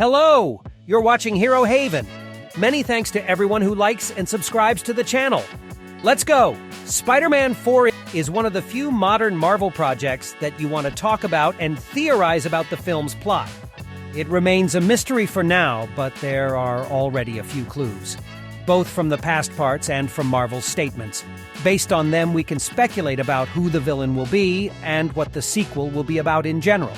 Hello! You're watching Hero Haven. Many thanks to everyone who likes and subscribes to the channel. Let's go! Spider-Man 4 is one of the few modern Marvel projects that you want to talk about and theorize about the film's plot. It remains a mystery for now, but there are already a few clues, both from the past parts and from Marvel's statements. Based on them, we can speculate about who the villain will be and what the sequel will be about in general.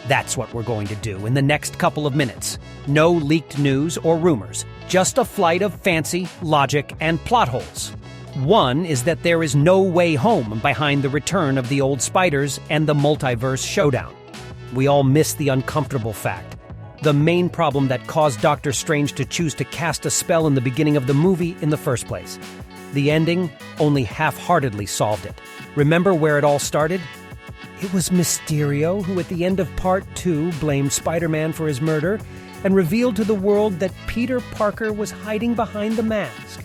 That's what we're going to do in the next couple of minutes. No leaked news or rumors, just a flight of fancy, logic, and plot holes. One is that there is no way home behind the return of the old spiders and the multiverse showdown. We all miss the uncomfortable fact. The main problem that caused Doctor Strange to choose to cast a spell in the beginning of the movie in the first place. The ending only half-heartedly solved it. Remember where it all started? It was Mysterio who at the end of Part 2 blamed Spider-Man for his murder and revealed to the world that Peter Parker was hiding behind the mask.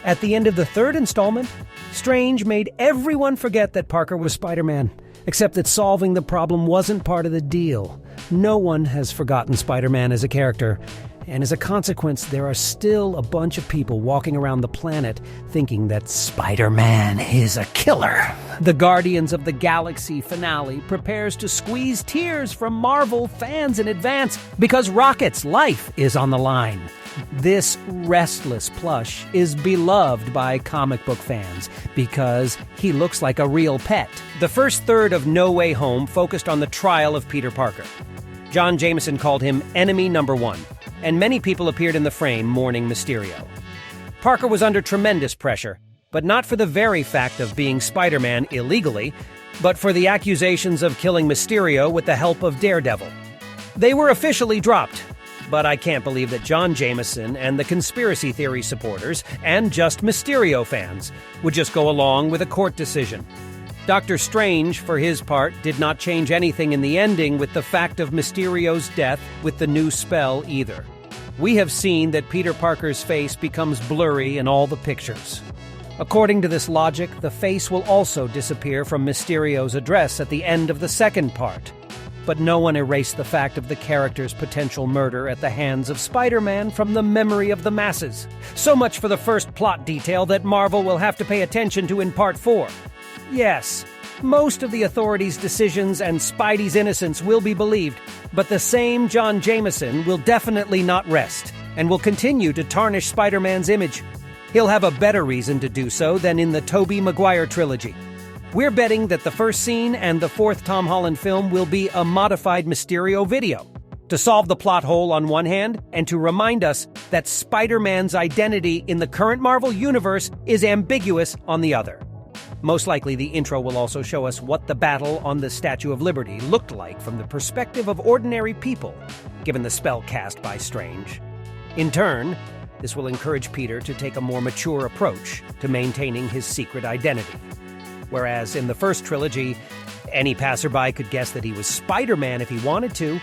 At the end of the third installment, Strange made everyone forget that Parker was Spider-Man, except that solving the problem wasn't part of the deal. No one has forgotten Spider-Man as a character, and as a consequence, there are still a bunch of people walking around the planet thinking that Spider-Man is a killer. The Guardians of the Galaxy finale prepares to squeeze tears from Marvel fans in advance because Rocket's life is on the line. This restless plush is beloved by comic book fans because he looks like a real pet. The first third of No Way Home focused on the trial of Peter Parker. John Jameson called him Enemy Number One, and many people appeared in the frame mourning Mysterio. Parker was under tremendous pressure, but not for the very fact of being Spider-Man illegally, but for the accusations of killing Mysterio with the help of Daredevil. They were officially dropped, but I can't believe that John Jameson and the conspiracy theory supporters, and just Mysterio fans, would just go along with a court decision. Doctor Strange, for his part, did not change anything in the ending with the fact of Mysterio's death with the new spell either. We have seen that Peter Parker's face becomes blurry in all the pictures. According to this logic, the face will also disappear from Mysterio's address at the end of the second part. But no one erased the fact of the character's potential murder at the hands of Spider-Man from the memory of the masses. So much for the first plot detail that Marvel will have to pay attention to in Part 4. Yes, most of the authorities' decisions and Spidey's innocence will be believed, but the same John Jameson will definitely not rest, and will continue to tarnish Spider-Man's image. He'll have a better reason to do so than in the Tobey Maguire trilogy. We're betting that the first scene and the fourth Tom Holland film will be a modified Mysterio video, to solve the plot hole on one hand, and to remind us that Spider-Man's identity in the current Marvel universe is ambiguous on the other. Most likely, the intro will also show us what the battle on the Statue of Liberty looked like from the perspective of ordinary people, given the spell cast by Strange. In turn, this will encourage Peter to take a more mature approach to maintaining his secret identity. Whereas in the first trilogy, any passerby could guess that he was Spider-Man if he wanted to,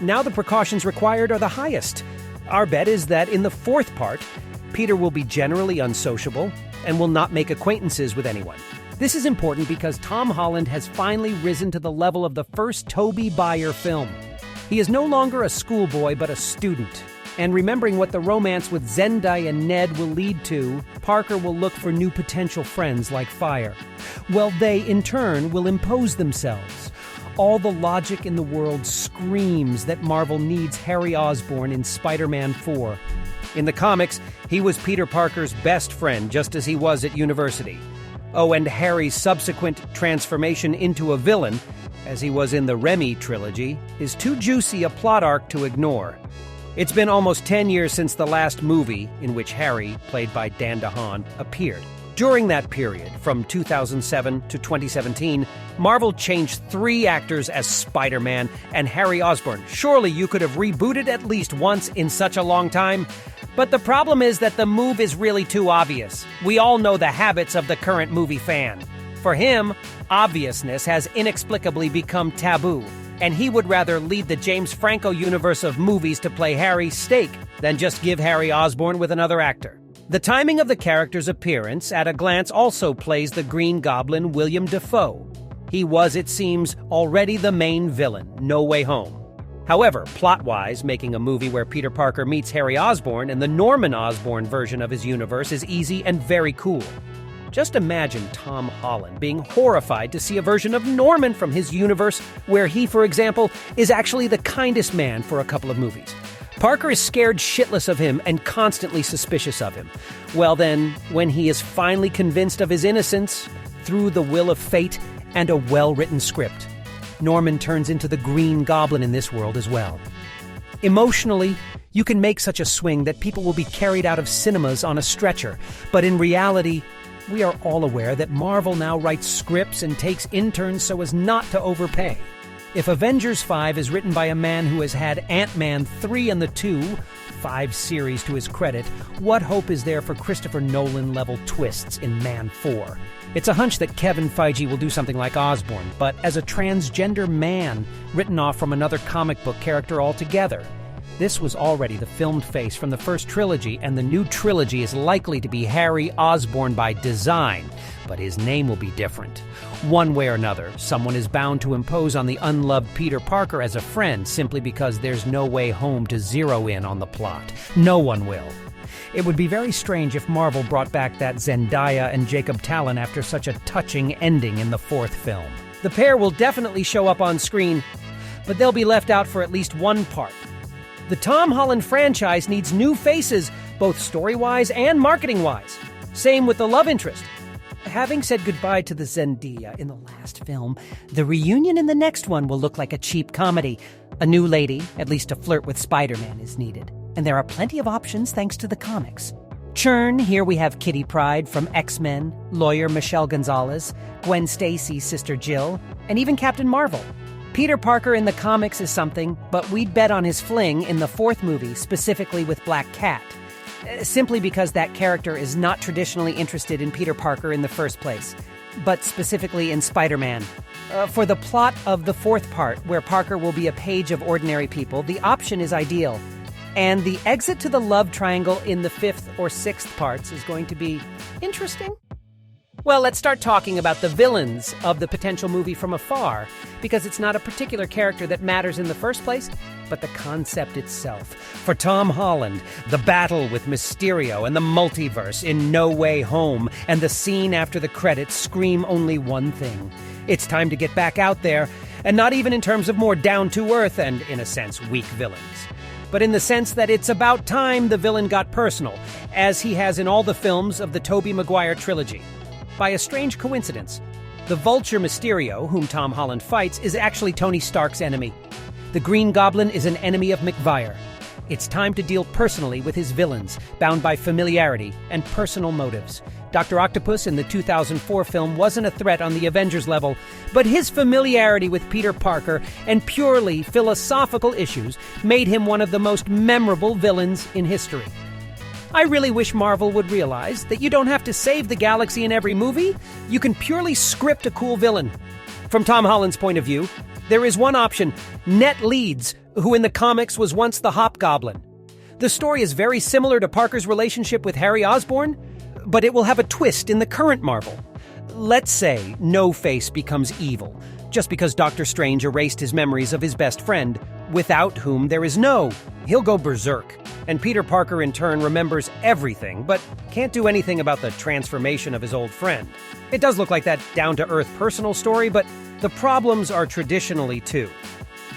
now the precautions required are the highest. Our bet is that in the fourth part, Peter will be generally unsociable and will not make acquaintances with anyone. This is important because Tom Holland has finally risen to the level of the first Tobey Maguire film. He is no longer a schoolboy but a student. And remembering what the romance with Zendaya and Ned will lead to, Parker will look for new potential friends like Fire. Well, they, in turn, will impose themselves. All the logic in the world screams that Marvel needs Harry Osborn in Spider-Man 4. In the comics, he was Peter Parker's best friend, just as he was at university. Oh, and Harry's subsequent transformation into a villain, as he was in the Raimi trilogy, is too juicy a plot arc to ignore. It's been almost 10 years since the last movie in which Harry, played by Dan DeHaan, appeared. During that period, from 2007 to 2017, Marvel changed 3 actors as Spider-Man and Harry Osborn. Surely you could have rebooted at least once in such a long time. But the problem is that the move is really too obvious. We all know the habits of the current movie fan. For him, obviousness has inexplicably become taboo, and he would rather lead the James Franco universe of movies to play Harry's stake than just give Harry Osborn with another actor. The timing of the character's appearance at a glance also plays the Green Goblin William Dafoe. He was, it seems, already the main villain, No Way Home. However, plot-wise, making a movie where Peter Parker meets Harry Osborn in the Norman Osborn version of his universe is easy and very cool. Just imagine Tom Holland being horrified to see a version of Norman from his universe where he, for example, is actually the kindest man for a couple of movies. Parker is scared shitless of him and constantly suspicious of him. Well then, when he is finally convinced of his innocence, through the will of fate and a well-written script, Norman turns into the Green Goblin in this world as well. Emotionally, you can make such a swing that people will be carried out of cinemas on a stretcher, but in reality, we are all aware that Marvel now writes scripts and takes interns so as not to overpay. If Avengers 5 is written by a man who has had Ant-Man 3 and the 2, 5 series to his credit, what hope is there for Christopher Nolan-level twists in Man 4? It's a hunch that Kevin Feige will do something like Osborn, but as a transgender man, written off from another comic book character altogether. This was already the filmed face from the first trilogy, and the new trilogy is likely to be Harry Osborn by design, but his name will be different. One way or another, someone is bound to impose on the unloved Peter Parker as a friend simply because there's no way home to zero in on the plot. No one will. It would be very strange if Marvel brought back that Zendaya and Jacob Talon after such a touching ending in the fourth film. The pair will definitely show up on screen, but they'll be left out for at least one part. The Tom Holland franchise needs new faces, both story-wise and marketing-wise. Same with the love interest. Having said goodbye to the Zendaya in the last film, the reunion in the next one will look like a cheap comedy. A new lady, at least to flirt with Spider-Man, is needed. And there are plenty of options thanks to the comics. Churn, here we have Kitty Pryde from X-Men, lawyer Michelle Gonzalez, Gwen Stacy's sister Jill, and even Captain Marvel. Peter Parker in the comics is something, but we'd bet on his fling in the fourth movie, specifically with Black Cat. Simply because that character is not traditionally interested in Peter Parker in the first place, but specifically in Spider-Man. For the plot of the fourth part, where Parker will be a page of ordinary people, the option is ideal. And the exit to the love triangle in the fifth or sixth parts is going to be interesting. Well, let's start talking about the villains of the potential movie from afar, because it's not a particular character that matters in the first place, but the concept itself. For Tom Holland, the battle with Mysterio and the multiverse in No Way Home and the scene after the credits scream only one thing. It's time to get back out there, and not even in terms of more down-to-earth and, in a sense, weak villains, but in the sense that it's about time the villain got personal, as he has in all the films of the Tobey Maguire trilogy. By a strange coincidence, the Vulture Mysterio, whom Tom Holland fights, is actually Tony Stark's enemy. The Green Goblin is an enemy of McVire. It's time to deal personally with his villains, bound by familiarity and personal motives. Dr. Octopus in the 2004 film wasn't a threat on the Avengers level, but his familiarity with Peter Parker and purely philosophical issues made him one of the most memorable villains in history. I really wish Marvel would realize that you don't have to save the galaxy in every movie. You can purely script a cool villain. From Tom Holland's point of view, there is one option, Ned Leeds, who in the comics was once the Hobgoblin. The story is very similar to Parker's relationship with Harry Osborn, but it will have a twist in the current Marvel. Let's say No-Face becomes evil, just because Doctor Strange erased his memories of his best friend, without whom there is no. He'll go berserk. And Peter Parker in turn remembers everything, but can't do anything about the transformation of his old friend. It does look like that down-to-earth personal story, but the problems are traditionally two.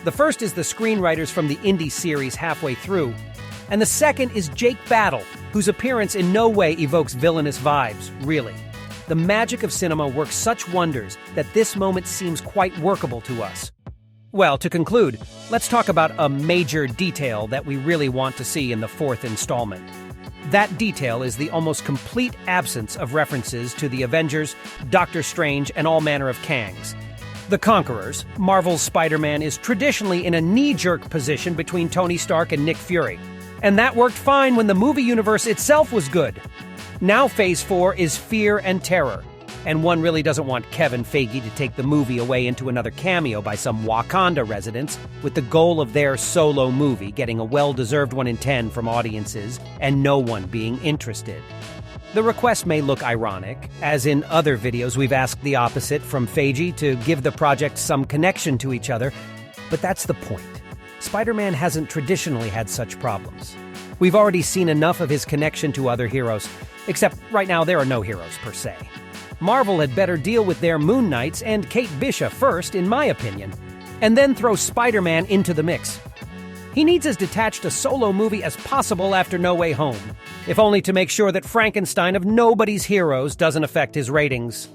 The first is the screenwriters from the indie series halfway through, and the second is Jake Battle, whose appearance in no way evokes villainous vibes, really. The magic of cinema works such wonders that this moment seems quite workable to us. Well, to conclude, let's talk about a major detail that we really want to see in the fourth installment. That detail is the almost complete absence of references to the Avengers, Doctor Strange, and all manner of Kangs. The Conquerors, Marvel's Spider-Man, is traditionally in a knee-jerk position between Tony Stark and Nick Fury. And that worked fine when the movie universe itself was good. Now Phase 4 is fear and terror. And one really doesn't want Kevin Feige to take the movie away into another cameo by some Wakanda residents, with the goal of their solo movie getting a well-deserved 1 in 10 from audiences and no one being interested. The request may look ironic, as in other videos we've asked the opposite from Feige to give the project some connection to each other, but that's the point. Spider-Man hasn't traditionally had such problems. We've already seen enough of his connection to other heroes, except right now there are no heroes per se. Marvel had better deal with their Moon Knights and Kate Bishop first, in my opinion, and then throw Spider-Man into the mix. He needs as detached a solo movie as possible after No Way Home, if only to make sure that Frankenstein of nobody's heroes doesn't affect his ratings.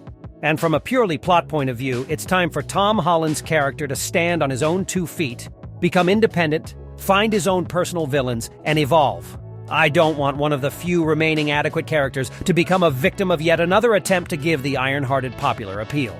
And from a purely plot point of view, it's time for Tom Holland's character to stand on his own 2 feet, become independent, find his own personal villains, and evolve. I don't want one of the few remaining adequate characters to become a victim of yet another attempt to give the iron-hearted popular appeal.